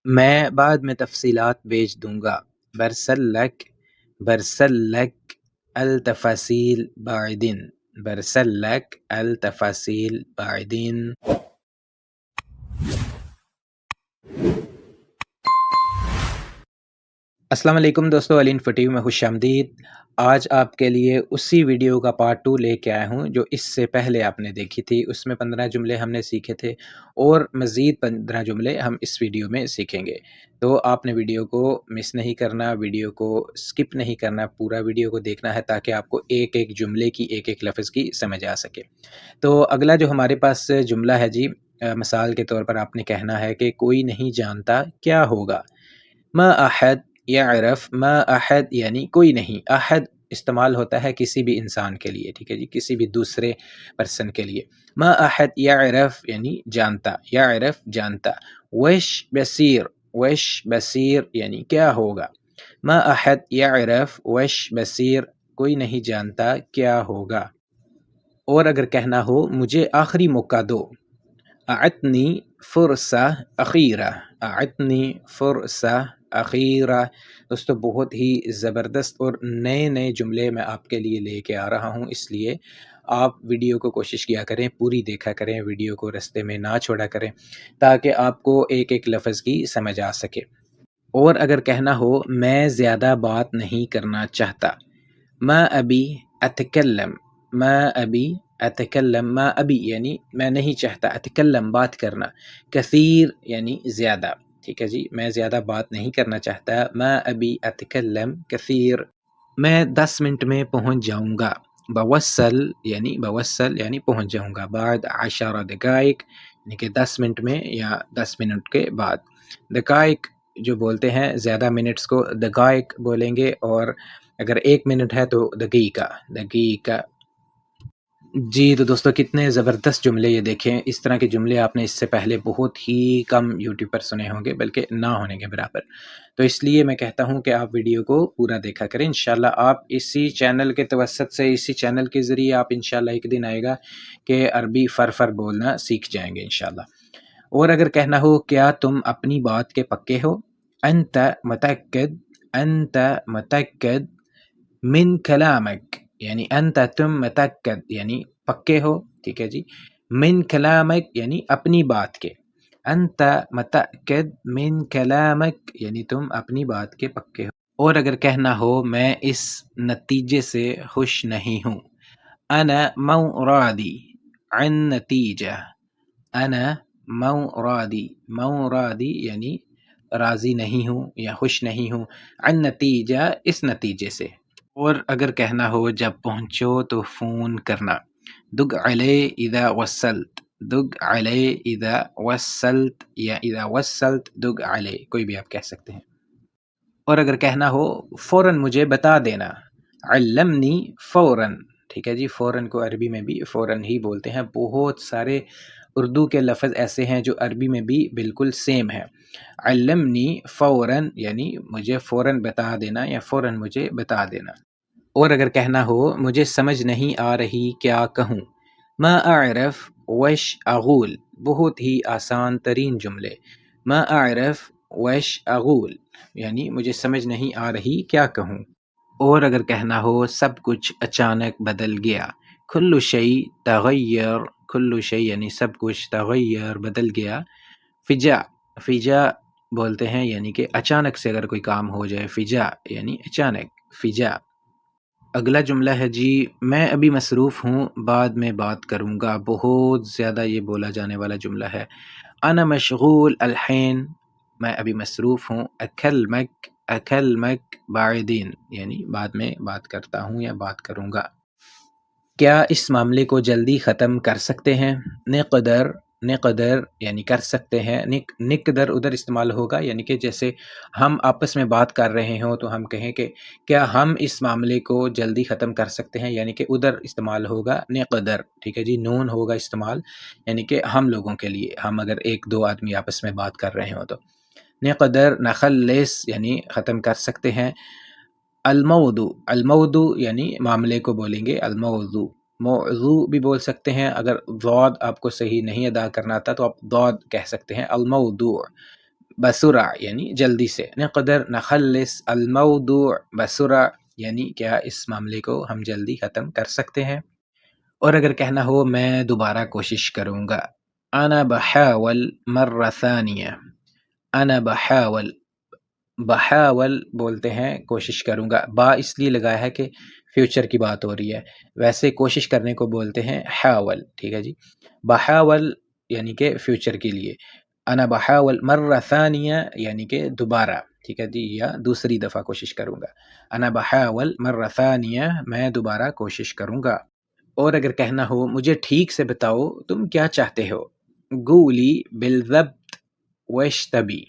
میں بعد میں تفصیلات بھیج دوں گا۔ برسل لک التفاصیل بعدين برسل لك التفاصيل بعدين۔ السلام علیکم دوستو، علی انفوٹیو میں خوش آمدید۔ آج آپ کے لیے اسی ویڈیو کا پارٹ 2 لے کے آیا ہوں جو اس سے پہلے آپ نے دیکھی تھی۔ اس میں 15 جملے ہم نے سیکھے تھے اور مزید 15 جملے ہم اس ویڈیو میں سیکھیں گے۔ تو آپ نے ویڈیو کو مس نہیں کرنا، ویڈیو کو سکپ نہیں کرنا، پورا ویڈیو کو دیکھنا ہے تاکہ آپ کو ایک ایک جملے کی، ایک ایک لفظ کی سمجھ آ سکے۔ تو اگلا جو ہمارے پاس جملہ ہے جی، مثال کے طور پر آپ نے کہنا ہے کہ کوئی نہیں جانتا کیا ہوگا۔ ما احد یعرف، ما احد یعنی کوئی نہیں، احد استعمال ہوتا ہے کسی بھی انسان کے لیے، ٹھیک ہے جی، کسی بھی دوسرے پرسن کے لیے۔ ما احد یعرف یعنی جانتا، یعرف جانتا۔ وش بصیر، وش بصیر یعنی کیا ہوگا۔ ما احد یعرف وش بصیر، کوئی نہیں جانتا کیا ہوگا۔ اور اگر کہنا ہو مجھے آخری موقع دو، اعطنی فرصہ اخیرہ، اعطنی فرصہ اخیرہ۔ دوستو بہت ہی زبردست اور نئے نئے جملے میں آپ کے لیے لے کے آ رہا ہوں، اس لیے آپ ویڈیو کو کوشش کیا کریں، پوری دیکھا کریں، ویڈیو کو رستے میں نہ چھوڑا کریں تاکہ آپ کو ایک ایک لفظ کی سمجھ آ سکے۔ اور اگر کہنا ہو میں زیادہ بات نہیں کرنا چاہتا، ما ابی اتکلم، ما ابی اتکلم، ما ابی یعنی میں نہیں چاہتا، اتکلم بات کرنا، کثیر یعنی زیادہ، ٹھیک ہے جی، میں زیادہ بات نہیں کرنا چاہتا، ما ابی اتکلم کثیر۔ میں 10 منٹ میں پہنچ جاؤں گا، بوصل یعنی پہنچ جاؤں گا، بعد 10 دقائق یعنی کہ 10 منٹ میں یا 10 منٹ کے بعد۔ دقائق جو بولتے ہیں زیادہ منٹس کو دقائق بولیں گے، اور اگر 1 منٹ ہے تو دقیقہ۔ جی تو دوستو کتنے زبردست جملے، یہ دیکھیں اس طرح کے جملے آپ نے اس سے پہلے بہت ہی کم یوٹیوب پر سنے ہوں گے، بلکہ نہ ہونے کے برابر۔ تو اس لیے میں کہتا ہوں کہ آپ ویڈیو کو پورا دیکھا کریں، انشاءاللہ آپ اسی چینل کے توسط سے، اسی چینل کے ذریعے آپ انشاءاللہ ایک دن آئے گا کہ عربی فر بولنا سیکھ جائیں گے انشاءاللہ۔ اور اگر کہنا ہو کیا تم اپنی بات کے پکے ہو، انت متأکد، انت متأکد من کلامک یعنی انت تم، متأکد یعنی پکے ہو، ٹھیک ہے جی، من کلامک یعنی اپنی بات کے، انت متأکد من کلامک یعنی تم اپنی بات کے پکے ہو۔ اور اگر کہنا ہو میں اس نتیجے سے خوش نہیں ہوں، انا مو راضی عن نتیجہ، انا مو راضی یعنی راضی نہیں ہوں یا خوش نہیں ہوں، عن نتیجہ اس نتیجے سے۔ اور اگر کہنا ہو جب پہنچو تو فون کرنا، دق علی اذا وصلت، دق علی اذا وصلت یا اذا وصلت دق علی، کوئی بھی آپ کہہ سکتے ہیں۔ اور اگر کہنا ہو فوراً مجھے بتا دینا، علمنی فوراً، ٹھیک ہے جی، فوراً کو عربی میں بھی فوراً ہی بولتے ہیں۔ بہت سارے اردو کے لفظ ایسے ہیں جو عربی میں بھی بالکل سیم ہے۔ علمنی فوراً یعنی مجھے فوراً بتا دینا یا فوراً مجھے بتا دینا۔ اور اگر کہنا ہو مجھے سمجھ نہیں آ رہی کیا کہوں، ما اعرف وش اقول، بہت ہی آسان ترین جملے، ما اعرف وش اقول یعنی مجھے سمجھ نہیں آ رہی کیا کہوں۔ اور اگر کہنا ہو سب کچھ اچانک بدل گیا، کل شیء تغیر، کل شیء یعنی سب کچھ، تغیر بدل گیا، فجا بولتے ہیں یعنی کہ اچانک سے اگر کوئی کام ہو جائے، فجا یعنی اچانک، فجا۔ اگلا جملہ ہے جی، میں ابھی مصروف ہوں بعد میں بات کروں گا، بہت زیادہ یہ بولا جانے والا جملہ ہے۔ انا مشغول الحین، میں ابھی مصروف ہوں، اکلمک بعدین یعنی بعد میں بات کرتا ہوں یا بات کروں گا۔ کیا اس معاملے کو جلدی ختم کر سکتے ہیں، نقدر یعنی کر سکتے ہیں، نقدر ادھر استعمال ہوگا یعنی کہ جیسے ہم آپس میں بات کر رہے ہوں تو ہم کہیں کہ کیا ہم اس معاملے کو جلدی ختم کر سکتے ہیں، یعنی کہ ادھر استعمال ہوگا نقدر، ٹھیک ہے جی، نون ہوگا استعمال یعنی کہ ہم لوگوں کے لیے، ہم اگر 1-2 آدمی آپس میں بات کر رہے ہوں تو نقدر نخلص یعنی ختم کر سکتے ہیں۔ الموضوع یعنی معاملے کو بولیں گے، موضوع بھی بول سکتے ہیں، اگر ضاد آپ کو صحیح نہیں ادا کرنا آتا تو آپ ضاد کہہ سکتے ہیں، الموضوع بسرع یعنی جلدی سے، نقدر نخلص الموضوع بسرع یعنی کیا اس معاملے کو ہم جلدی ختم کر سکتے ہیں۔ اور اگر کہنا ہو میں دوبارہ کوشش کروں گا، انا بحاول مرہ ثانیہ، انا بحاول، بحاول بولتے ہیں کوشش کروں گا، با اس لیے لگایا ہے کہ فیوچر کی بات ہو رہی ہے، ویسے کوشش کرنے کو بولتے ہیں حاول، ٹھیک ہے جی۔ بحاول یعنی کہ فیوچر کے لیے، انا بحاول مرہ ثانیہ یعنی کہ دوبارہ، ٹھیک ہے جی، یا دوسری دفعہ کوشش کروں گا، انا بحاول مرہ ثانیہ میں دوبارہ کوشش کروں گا۔ اور اگر کہنا ہو مجھے ٹھیک سے بتاؤ تم کیا چاہتے ہو، قولی بالضبط واشتبی۔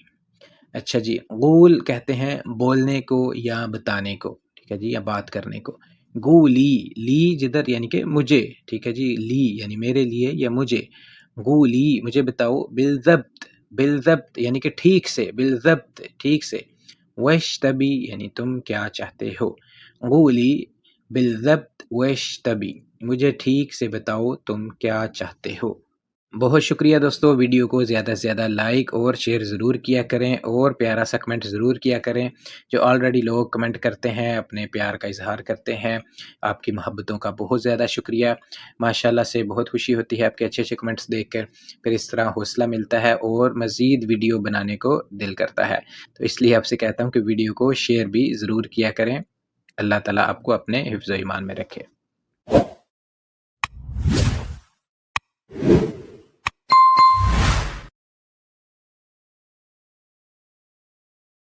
اچھا جی، قول کہتے ہیں بولنے کو یا بتانے کو، ٹھیک ہے جی، یا بات کرنے کو۔ قولی، لی جدھر یعنی کہ مجھے، ٹھیک ہے جی، لی یعنی میرے لیے یا مجھے، قولی مجھے بتاؤ، بالضبط، بالضبط یعنی کہ ٹھیک سے، بالضبط ٹھیک سے، واشتبی یعنی تم کیا چاہتے ہو، قولی بالضبط واشتبی مجھے ٹھیک سے بتاؤ تم کیا چاہتے ہو۔ بہت شکریہ دوستو، ویڈیو کو زیادہ سے زیادہ لائک اور شیئر ضرور کیا کریں اور پیارا سا کمنٹ ضرور کیا کریں۔ جو آلریڈی لوگ کمنٹ کرتے ہیں اپنے پیار کا اظہار کرتے ہیں، آپ کی محبتوں کا بہت زیادہ شکریہ، ماشاءاللہ سے بہت خوشی ہوتی ہے آپ کے اچھے اچھے کمنٹس دیکھ کر، پھر اس طرح حوصلہ ملتا ہے اور مزید ویڈیو بنانے کو دل کرتا ہے، تو اس لیے آپ سے کہتا ہوں کہ ویڈیو کو شیئر بھی ضرور کیا کریں۔ اللہ تعالیٰ آپ کو اپنے حفظ و ایمان میں رکھے۔